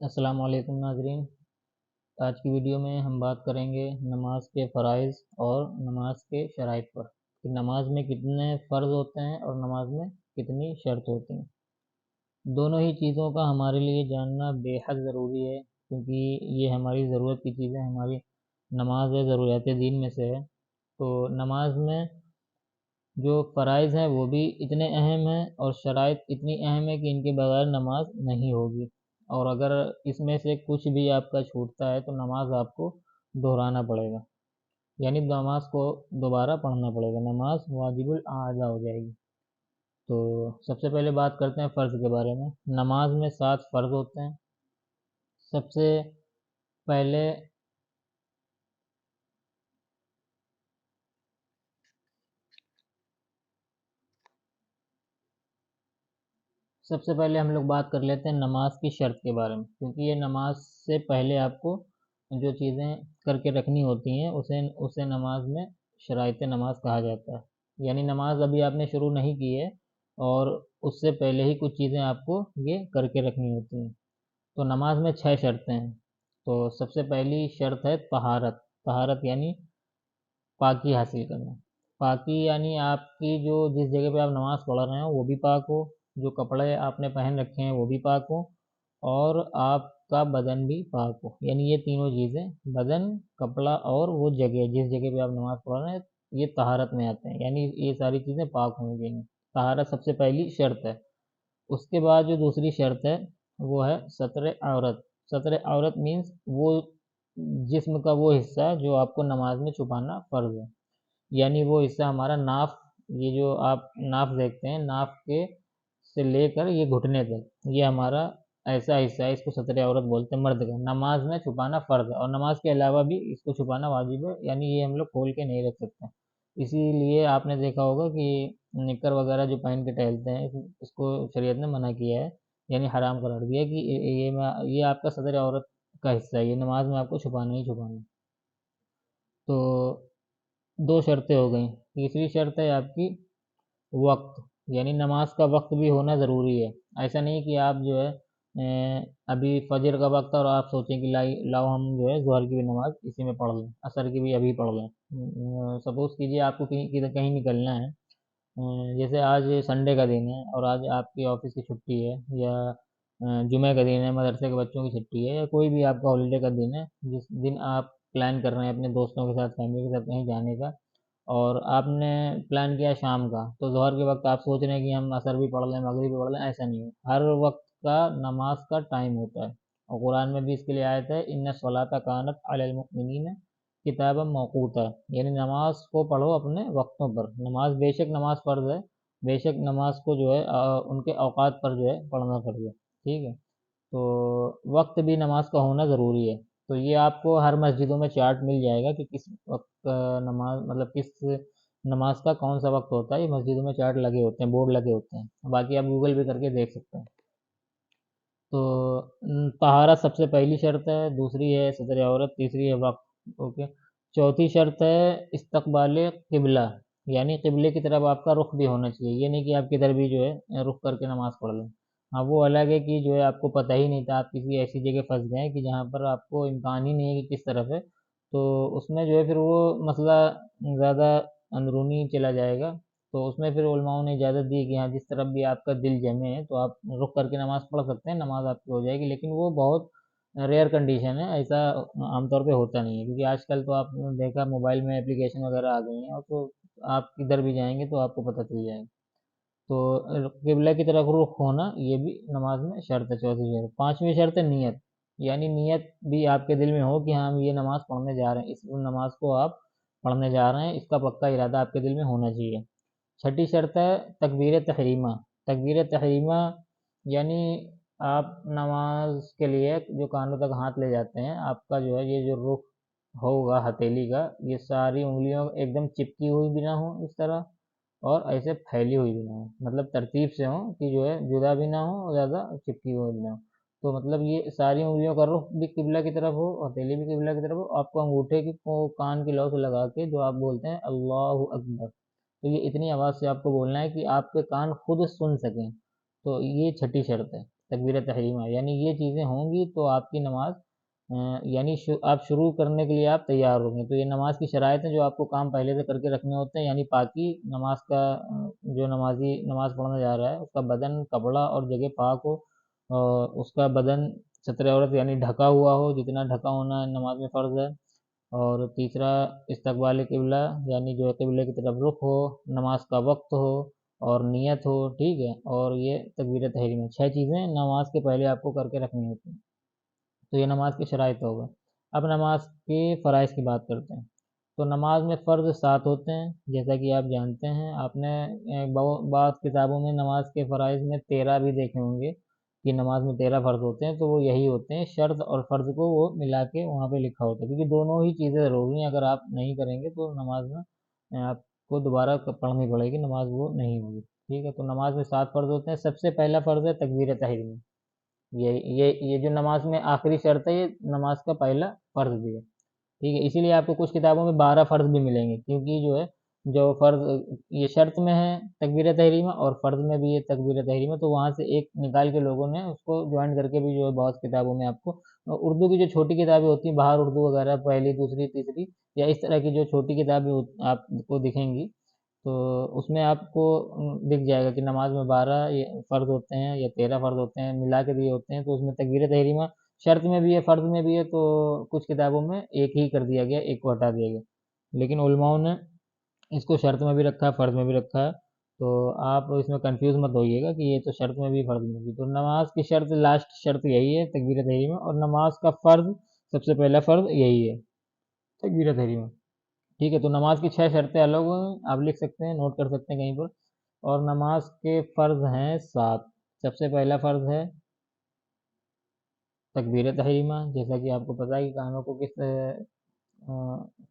السلام علیکم ناظرین، آج کی ویڈیو میں ہم بات کریں گے نماز کے فرائض اور نماز کے شرائط پر کہ نماز میں کتنے فرض ہوتے ہیں اور نماز میں کتنی شرط ہوتی ہیں۔ دونوں ہی چیزوں کا ہمارے لیے جاننا بے حد ضروری ہے، کیونکہ یہ ہماری ضرورت کی چیزیں، ہماری نماز ہے، ضروریات دین میں سے ہے۔ تو نماز میں جو فرائض ہیں وہ بھی اتنے اہم ہیں اور شرائط اتنی اہم ہے کہ ان کے بغیر نماز نہیں ہوگی، اور اگر اس میں سے کچھ بھی آپ کا چھوٹتا ہے تو نماز آپ کو دہرانا پڑے گا، یعنی نماز کو دوبارہ پڑھنا پڑے گا، نماز واجب الادا ہو جائے گی۔ تو سب سے پہلے بات کرتے ہیں فرض کے بارے میں۔ نماز میں 7 فرض ہوتے ہیں۔ سب سے پہلے ہم لوگ بات کر لیتے ہیں نماز کی شرط کے بارے میں، کیونکہ یہ نماز سے پہلے آپ کو جو چیزیں کر کے رکھنی ہوتی ہیں اسے نماز میں شرائط نماز کہا جاتا ہے، یعنی نماز ابھی آپ نے شروع نہیں کی ہے اور اس سے پہلے ہی کچھ چیزیں آپ کو یہ کر کے رکھنی ہوتی ہیں۔ تو نماز میں 6 شرطیں ہیں۔ تو سب سے پہلی شرط ہے طہارت۔ طہارت یعنی پاکی حاصل کرنا۔ پاکی یعنی آپ کی جو جس جگہ پہ آپ نماز پڑھ رہے ہیں وہ بھی پاک ہو، جو کپڑے آپ نے پہن رکھے ہیں وہ بھی پاک ہوں، اور آپ کا بدن بھی پاک ہو، یعنی یہ تینوں چیزیں، بدن، کپڑا اور وہ جگہ جس جگہ پہ آپ نماز پڑھ رہے ہیں، یہ طہارت میں آتے ہیں، یعنی یہ ساری چیزیں پاک ہونی چاہیے۔ طہارت سب سے پہلی شرط ہے۔ اس کے بعد جو دوسری شرط ہے وہ ہے ستر عورت۔ ستر عورت مینس وہ جسم کا وہ حصہ جو آپ کو نماز میں چھپانا فرض ہے، یعنی وہ حصہ ہمارا ناف، یہ جو آپ ناف دیکھتے ہیں، ناف کے سے لے کر یہ گھٹنے تک، یہ ہمارا ایسا حصہ ہے، اس کو ستر عورت بولتے ہیں، مرد کا نماز میں چھپانا فرض ہے، اور نماز کے علاوہ بھی اس کو چھپانا واجب ہے، یعنی یہ ہم لوگ کھول کے نہیں رکھ سکتے۔ اسی لیے آپ نے دیکھا ہوگا کہ نکر وغیرہ جو پہن کے ٹہلتے ہیں، اس کو شریعت نے منع کیا ہے، یعنی حرام قرار دیا کہ یہ آپ کا صدر عورت کا حصہ ہے، یہ نماز میں آپ کو چھپانا ہی چھپانا۔ تو 2 شرطیں ہو گئیں۔ تیسری شرط ہے آپ کی وقت، یعنی نماز کا وقت بھی ہونا ضروری ہے۔ ایسا نہیں کہ آپ جو ہے ابھی فجر کا وقت ہے اور آپ سوچیں کہ لاؤ ہم جو ہے ظہر کی بھی نماز اسی میں پڑھ لیں، عصر کی بھی ابھی پڑھ لیں۔ سپوز کیجئے آپ کو کہیں نکلنا ہے، جیسے آج سنڈے کا دن ہے اور آج آپ کی آفس کی چھٹی ہے، یا جمعہ کا دن ہے، مدرسے کے بچوں کی چھٹی ہے، یا کوئی بھی آپ کا ہالیڈے کا دن ہے، جس دن آپ پلان کر رہے ہیں اپنے دوستوں کے ساتھ، فیملی کے ساتھ کہیں جانے کا، اور آپ نے پلان کیا شام کا، تو ظہر کے وقت آپ سوچ رہے ہیں کہ ہم عصر بھی پڑھ لیں، مغرب بھی پڑھ لیں، ایسا نہیں ہے، ہر وقت کا نماز کا ٹائم ہوتا ہے، اور قرآن میں بھی اس کے لیے آیت ہے ان الصلاۃ کانت علی المؤمنین کتابا موقوتا، یعنی نماز کو پڑھو اپنے وقتوں پر، نماز بے شک نماز فرض ہے، بے شک نماز کو جو ہے ان کے اوقات پر جو ہے پڑھنا فرض ہے، ٹھیک ہے۔ تو وقت بھی نماز کا ہونا ضروری ہے۔ تو یہ آپ کو ہر مسجدوں میں چارٹ مل جائے گا کہ کس وقت نماز، مطلب کس نماز کا کون سا وقت ہوتا ہے، یہ مسجدوں میں چارٹ لگے ہوتے ہیں، بورڈ لگے ہوتے ہیں، باقی آپ گوگل بھی کر کے دیکھ سکتے ہیں۔ تو طہارت سب سے پہلی شرط ہے، دوسری ہے ستر عورت، تیسری ہے وقت، اوکے۔ چوتھی شرط ہے استقبال قبلہ، یعنی قبلے کی طرف آپ کا رخ بھی ہونا چاہیے، یہ نہیں کہ آپ کدھر بھی جو ہے رخ کر کے نماز پڑھ لیں۔ ہاں وہ الگ ہے کہ جو ہے آپ کو پتہ ہی نہیں تھا، آپ کسی ایسی جگہ پھنس گئے کہ جہاں پر آپ کو امکان ہی نہیں ہے کہ کس طرف ہے، تو اس میں جو ہے پھر وہ مسئلہ زیادہ اندرونی چلا جائے گا، تو اس میں پھر علماؤں نے اجازت دی کہ ہاں جس طرف بھی آپ کا دل جمے ہے تو آپ رخ کر کے نماز پڑھ سکتے ہیں، نماز آپ کی ہو جائے گی، لیکن وہ بہت ریئر کنڈیشن ہے، ایسا عام طور پہ ہوتا نہیں ہے، کیونکہ آج کل تو آپ نے دیکھا موبائل میں اپلیکیشن وغیرہ آ گئی ہیں، اور تو آپ کدھر بھی جائیں گے تو آپ کو پتہ چل جائے گا۔ تو قبلہ کی طرف رخ ہونا یہ بھی نماز میں شرط ہے، چوتھی شرط۔ پانچویں شرط ہے نیت، یعنی نیت بھی آپ کے دل میں ہو کہ ہاں ہم یہ نماز پڑھنے جا رہے ہیں، اس نماز کو آپ پڑھنے جا رہے ہیں، اس کا پکا ارادہ آپ کے دل میں ہونا چاہیے۔ چھٹی شرط ہے تکبیر تحریمہ۔ تکبیر تحریمہ یعنی آپ نماز کے لیے جو کانوں تک ہاتھ لے جاتے ہیں، آپ کا جو ہے یہ جو رخ ہوگا ہتھیلی کا، یہ ساری انگلیوں ایک دم چپکی ہوئی بھی نہ ہوں اس طرح، اور ایسے پھیلی ہوئی بھی نہ ہوں، مطلب ترتیب سے ہوں کہ جو ہے جدا بھی نہ ہوں اور زیادہ چپکی ہوئی بھی نہ ہوں، تو مطلب یہ ساری انگلیوں کا رخ بھی قبلہ کی طرف ہو، ہتھیلی بھی قبلہ کی طرف ہو، آپ کو انگوٹھے کی کان کی لو سے لگا کے جو آپ بولتے ہیں اللہ اکبر، تو یہ اتنی آواز سے آپ کو بولنا ہے کہ آپ کے کان خود سن سکیں، تو یہ چھٹی شرط ہے۔ تکبیر تحریمہ، یعنی یہ چیزیں ہوں گی تو آپ کی نماز یعنی آپ شروع کرنے کے لیے آپ تیار ہوں گے۔ تو یہ نماز کی شرائط ہیں جو آپ کو کام پہلے سے کر کے رکھنے ہوتے ہیں، یعنی پاکی، نماز کا جو نمازی نماز پڑھنے جا رہا ہے اس کا بدن، کپڑا اور جگہ پاک ہو، اور اس کا بدن ستر عورت یعنی ڈھکا ہوا ہو، جتنا ڈھکا ہونا نماز میں فرض ہے۔ اور تیسرا استقبال قبلہ، یعنی جو قبلے کی طرف رخ ہو، نماز کا وقت ہو اور نیت ہو، ٹھیک ہے، اور یہ تکبیر تحریمہ، 6 چیزیں نماز کے پہلے آپ کو کر کے رکھنی ہوتی ہیں۔ تو یہ نماز کی شرائط ہوگا۔ اب نماز کے فرائض کی بات کرتے ہیں۔ تو نماز میں فرض 7 ہوتے ہیں، جیسا کہ آپ جانتے ہیں، آپ نے بعض کتابوں میں نماز کے فرائض میں 13 بھی دیکھے ہوں گے کہ نماز میں 13 فرض ہوتے ہیں، تو وہ یہی ہوتے ہیں، شرط اور فرض کو وہ ملا کے وہاں پہ لکھا ہوتا ہے، کیونکہ دونوں ہی چیزیں ضروری ہیں، اگر آپ نہیں کریں گے تو نماز میں آپ کو دوبارہ پڑھنی پڑے گی، نماز وہ نہیں ہوگی، ٹھیک ہے۔ تو نماز میں 7 فرض ہوتے ہیں۔ سب سے پہلا فرض ہے تکبیر تحریمہ، یہ جو نماز میں آخری شرط ہے، یہ نماز کا پہلا فرض بھی ہے، ٹھیک ہے۔ اسی لیے آپ کو کچھ کتابوں میں 12 فرض بھی ملیں گے، کیونکہ جو ہے جو فرض یہ شرط میں ہے تکبیر تحریمہ اور فرض میں بھی ہے تکبیر تحریمہ، تو وہاں سے ایک نکال کے لوگوں نے اس کو جوائن کر کے بھی جو ہے بہت کتابوں میں آپ کو اردو کی جو چھوٹی کتابیں ہوتی ہیں، بہار اردو وغیرہ، پہلی دوسری تیسری یا اس طرح کی جو چھوٹی کتابیں آپ کو دکھیں گی، تو اس میں آپ کو دکھ جائے گا کہ نماز میں 12 فرض ہوتے ہیں یا 13 فرض ہوتے ہیں، ملا کے دیے ہوتے ہیں، تو اس میں تکبیر تحریمہ شرط میں بھی ہے، فرض میں بھی ہے، تو کچھ کتابوں میں ایک ہی کر دیا گیا، ایک کو ہٹا دیا گیا، لیکن علماؤں نے اس کو شرط میں بھی رکھا ہے، فرض میں بھی رکھا ہے، تو آپ اس میں کنفیوز مت ہوئیے گا کہ یہ تو شرط میں بھی فرض میں بھی۔ تو نماز کی شرط، لاسٹ شرط یہی ہے تکبیر تحریمہ، اور نماز کا فرض، سب سے پہلا فرض یہی ہے تکبیر تحریمہ، ٹھیک ہے۔ تو نماز کی 6 شرطیں الگ ہیں، آپ لکھ سکتے ہیں، نوٹ کر سکتے ہیں کہیں پر۔ اور نماز کے فرض ہیں 7۔ سب سے پہلا فرض ہے تکبیر تحریمہ، جیسا کہ آپ کو پتہ ہے کہ کانوں کو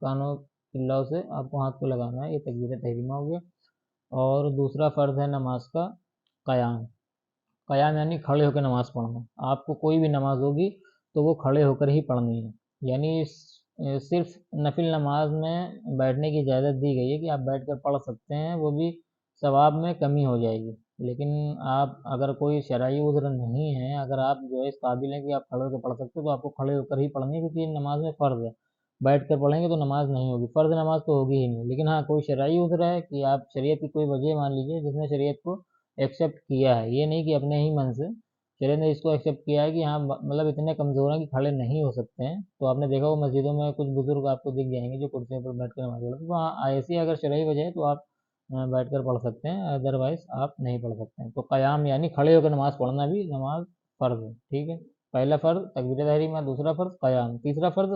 کانوں اللہ سے آپ کو ہاتھ کو لگانا ہے، یہ تکبیر تحریمہ ہو گیا۔ اور دوسرا فرض ہے نماز کا قیام، قیام یعنی کھڑے ہو کے نماز پڑھنا، آپ کو کوئی بھی نماز ہوگی تو وہ کھڑے ہو کر ہی پڑھنی ہے، یعنی صرف نفل نماز میں بیٹھنے کی اجازت دی گئی ہے کہ آپ بیٹھ کر پڑھ سکتے ہیں، وہ بھی ثواب میں کمی ہو جائے گی، لیکن آپ اگر کوئی شرعی عذر نہیں ہے، اگر آپ جو ہے اس قابل ہیں کہ آپ کھڑے ہو کے پڑھ سکتے ہیں، تو آپ کو کھڑے ہو کر ہی پڑھنی ہے، کیونکہ یہ نماز میں فرض ہے، بیٹھ کر پڑھیں گے تو نماز نہیں ہوگی، فرض نماز تو ہوگی ہی نہیں، لیکن ہاں کوئی شرعی عذر ہے کہ آپ شریعت کی کوئی وجہ مان لیجیے جس نے شریعت کو ایکسیپٹ کیا ہے، یہ نہیں کہ اپنے ہی من سے، شریعت نے اس کو ایکسیپٹ کیا ہے کہ ہاں مطلب اتنے کمزور ہیں کہ کھڑے نہیں ہو سکتے ہیں، تو آپ نے دیکھا وہ مسجدوں میں کچھ بزرگ آپ کو دکھ جائیں گے جو کرسیوں پر بیٹھ کر نماز پڑھتے ہیں، تو ہاں ایسی اگر شرعی وجہ ہے تو آپ بیٹھ کر پڑھ سکتے ہیں، ادروائز آپ نہیں پڑھ سکتے ہیں۔ تو قیام یعنی کھڑے ہو کر نماز پڑھنا بھی نماز فرض ہے، ٹھیک ہے۔ پہلا فرض تکبیر تحریمہ، دوسرا فرض قیام، تیسرا فرض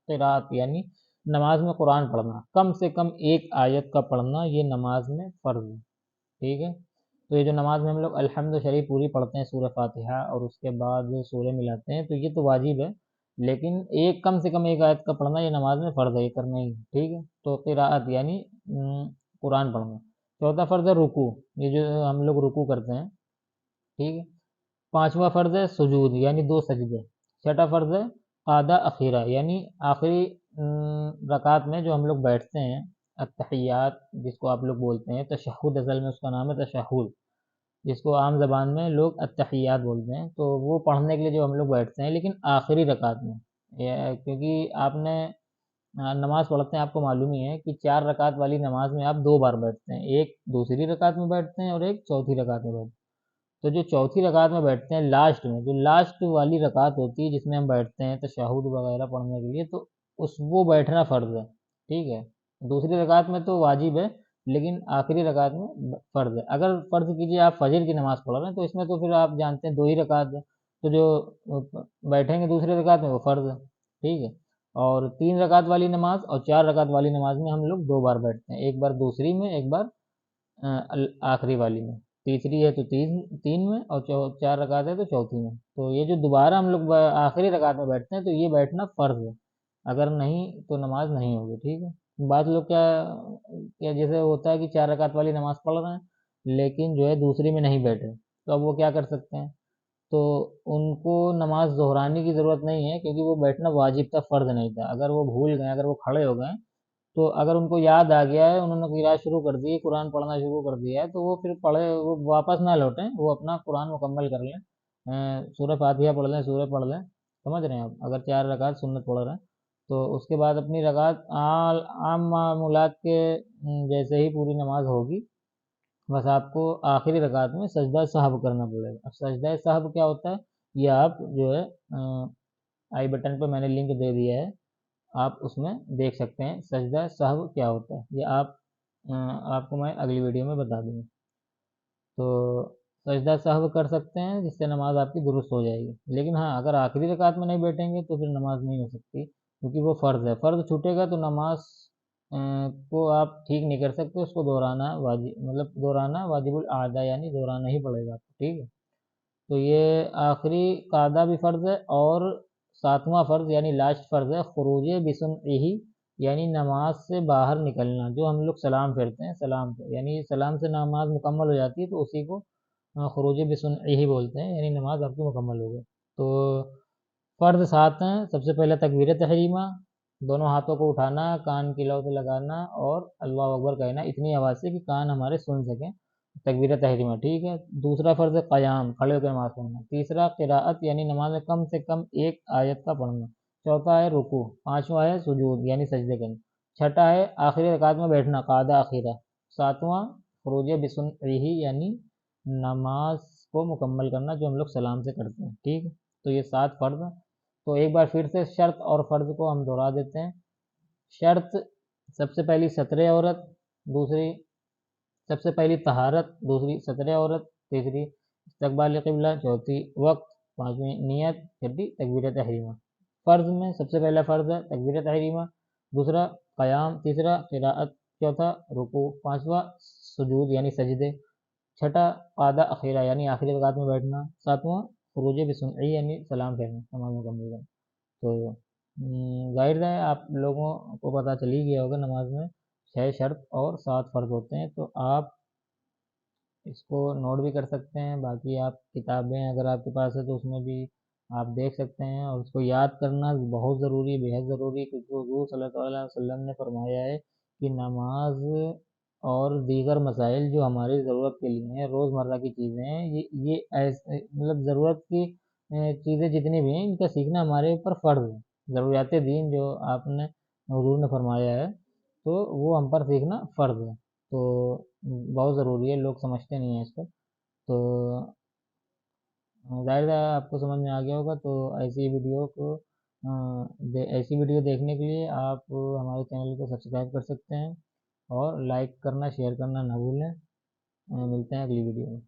قراءت یعنی نماز میں قرآن پڑھنا، کم سے کم ایک آیت کا پڑھنا، یہ نماز میں فرض ہے، ٹھیک ہے۔ تو یہ جو نماز میں ہم لوگ الحمد شریف پوری پڑھتے ہیں، سورہ فاتحہ، اور اس کے بعد سورہ ملاتے ہیں، تو یہ تو واجب ہے، لیکن کم سے کم ایک آیت کا پڑھنا یہ نماز میں فرض ہے، یہ کرنا ہی، ٹھیک ہے۔ تو قراءت یعنی قرآن پڑھنا۔ چوتھا فرض ہے رکوع، یہ جو ہم لوگ رکوع کرتے ہیں، ٹھیک ہے۔ پانچواں فرض ہے سجود یعنی 2 سجدے۔ چھٹا فرض ہے قعدہ اخیرہ یعنی آخری رکعت میں جو ہم لوگ بیٹھتے ہیں، التحیات جس کو آپ لوگ بولتے ہیں، تشہد اصل میں اس کا نام ہے تشہد، جس کو عام زبان میں لوگ التحیات بولتے ہیں، تو وہ پڑھنے کے لیے جو ہم لوگ بیٹھتے ہیں، لیکن آخری رکعت میں، کیونکہ آپ نے نماز پڑھتے ہیں، آپ کو معلوم ہی ہے کہ 4 رکعت والی نماز میں آپ 2 بار بیٹھتے ہیں، ایک دوسری رکعت میں بیٹھتے ہیں اور ایک چوتھی رکعت میں بیٹھتے ہیں، تو جو چوتھی رکعت میں بیٹھتے ہیں لاسٹ میں، جو لاسٹ والی رکعت ہوتی ہے جس میں ہم بیٹھتے ہیں تشہد وغیرہ پڑھنے کے لیے، تو وہ بیٹھنا فرض ہے، ٹھیک ہے۔ دوسری رکعت میں تو واجب ہے، لیکن آخری رکعت میں فرض ہے۔ اگر فرض کیجیے آپ فجر کی نماز پڑھ رہے ہیں تو اس میں تو پھر آپ جانتے ہیں 2 ہی رکعت ہے، تو جو بیٹھیں گے دوسری رکعت میں وہ فرض ہے، ٹھیک ہے۔ اور 3 رکعت والی نماز اور 4 رکعت والی نماز میں ہم لوگ 2 بار بیٹھتے ہیں، ایک بار دوسری میں، ایک بار آخری والی میں، تیسری ہے تو 3 میں، اور 4 رکعت ہے تو چوتھی میں، تو یہ جو دوبارہ ہم لوگ آخری رکعت میں بیٹھتے ہیں تو یہ بیٹھنا فرض ہے، اگر نہیں تو نماز نہیں ہوگی، ٹھیک ہے۔ بعض لوگ کیا جیسے ہوتا ہے کہ 4 رکعت والی نماز پڑھ رہے ہیں لیکن جو ہے دوسری میں نہیں بیٹھے، تو اب وہ کیا کر سکتے ہیں، تو ان کو نماز دہرانے کی ضرورت نہیں ہے، کیونکہ وہ بیٹھنا واجب تھا، فرض نہیں تھا، اگر وہ بھول گئے، اگر وہ کھڑے ہو گئے، تو اگر ان کو یاد آ گیا ہے، انہوں نے قراءت شروع کر دی، قرآن پڑھنا شروع کر دیا ہے، تو وہ پھر پڑھے، وہ واپس نہ لوٹیں، وہ اپنا قرآن مکمل کر لیں، سورہ فاتحہ پڑھ لیں، سورہ پڑھ لیں، سمجھ رہے ہیں آپ، اگر 4 رکعت سنت پڑھ رہے ہیں تو اس کے بعد اپنی رکعت عام معمولات کے جیسے ہی پوری نماز ہوگی، بس آپ کو آخری رکعت میں سجدہ سہو کرنا پڑے گا۔ اب سجدہ سہو کیا ہوتا ہے، یہ آپ جو ہے آئی بٹن پہ میں نے لنک دے دیا ہے، آپ اس میں دیکھ سکتے ہیں سجدہ سہو کیا ہوتا ہے، یہ آپ کو میں اگلی ویڈیو میں بتا دوں گا۔ تو سجدہ سہو کر سکتے ہیں جس سے نماز آپ کی درست ہو جائے گی، لیکن ہاں اگر آخری رکعت میں نہیں بیٹھیں گے تو پھر نماز نہیں ہو سکتی، کیونکہ وہ فرض ہے، فرض چھوٹے گا تو نماز کو آپ ٹھیک نہیں کر سکتے، اس کو دہرانا واجب، مطلب دہرانا واجب الاعادہ، یعنی دہرانا ہی پڑے گا آپ کو، ٹھیک ہے۔ تو یہ آخری قاعدہ بھی فرض ہے، اور 7واں فرض یعنی لاسٹ فرض ہے خروج بسمعہ، یعنی نماز سے باہر نکلنا، جو ہم لوگ سلام پھیرتے ہیں، سلام سے یعنی سلام سے نماز مکمل ہو جاتی ہے تو اسی کو خروج بسمعہ بولتے ہیں، یعنی نماز آپ کی مکمل ہو گئی۔ تو فرض 7 ہیں، سب سے پہلے تکبیر تحریمہ، دونوں ہاتھوں کو اٹھانا، کان کی لو سے لگانا اور اللہ اکبر کہنا اتنی آواز سے کہ کان ہمارے سن سکیں، تکبیر تحریمہ، ٹھیک ہے۔ دوسرا فرض ہے قیام، کھڑے ہو کے نماز پڑھنا۔ تیسرا قراءت، یعنی نماز میں کم سے کم ایک آیت کا پڑھنا۔ چوتھا ہے رکوع۔ پانچواں ہے سجود، یعنی سجدے کرنا۔ چھٹا ہے آخری رکعت میں بیٹھنا، قعدہ اخیرہ۔ ساتواں خروج بسمعہ، یعنی نماز کو مکمل کرنا جو ہم لوگ سلام سے کرتے ہیں، ٹھیک ہے۔ تو یہ 7 فرض ہیں۔ تو ایک بار پھر سے شرط اور فرض کو ہم دہرا دیتے ہیں۔ شرط، سب سے پہلی ستر عورت، دوسری سب سے پہلی طہارت، دوسری ستر عورت، تیسری استقبال قبلہ، چوتھی وقت، پانچویں نیت، چھٹی تکبیر تحریمہ۔ فرض میں سب سے پہلا فرض ہے تکبیر تحریمہ، دوسرا قیام، تیسرا قراءت، چوتھا رکوع، پانچواں سجود یعنی سجدے، چھٹا قعدہ اخیرہ یعنی آخری رکعت میں بیٹھنا، ساتواں خروج بسمعہ یعنی سلام پھیرنا، نماز مکمل کرنا۔ تو ظاہر ہے آپ لوگوں کو پتہ چل ہی گیا ہوگا نماز میں 6 شرط اور 7 فرض ہوتے ہیں، تو آپ اس کو نوٹ بھی کر سکتے ہیں، باقی آپ کتابیں اگر آپ کے پاس ہے تو اس میں بھی آپ دیکھ سکتے ہیں، اور اس کو یاد کرنا بہت ضروری ہے، بےحد ضروری ہے، کیونکہ حضور صلی اللہ علیہ وسلم نے فرمایا ہے کہ نماز اور دیگر مسائل جو ہماری ضرورت کے لیے ہیں، روزمرہ کی چیزیں ہیں، یہ ایسے مطلب ضرورت کی چیزیں جتنی بھی ہیں ان کا سیکھنا ہمارے اوپر فرض ہے، ضروریات دین جو آپ نے حضور نے فرمایا ہے تو وہ ہم پر سیکھنا فرض ہے، تو بہت ضروری ہے، لوگ سمجھتے نہیں ہیں اس کو۔ تو ظاہر ہے آپ کو سمجھ میں آ گیا ہوگا، تو ایسی ویڈیو دیکھنے کے لیے آپ ہمارے چینل کو سبسکرائب کر سکتے ہیں، اور لائک کرنا، شیئر کرنا نہ بھولیں۔ ملتے ہیں اگلی ویڈیو میں۔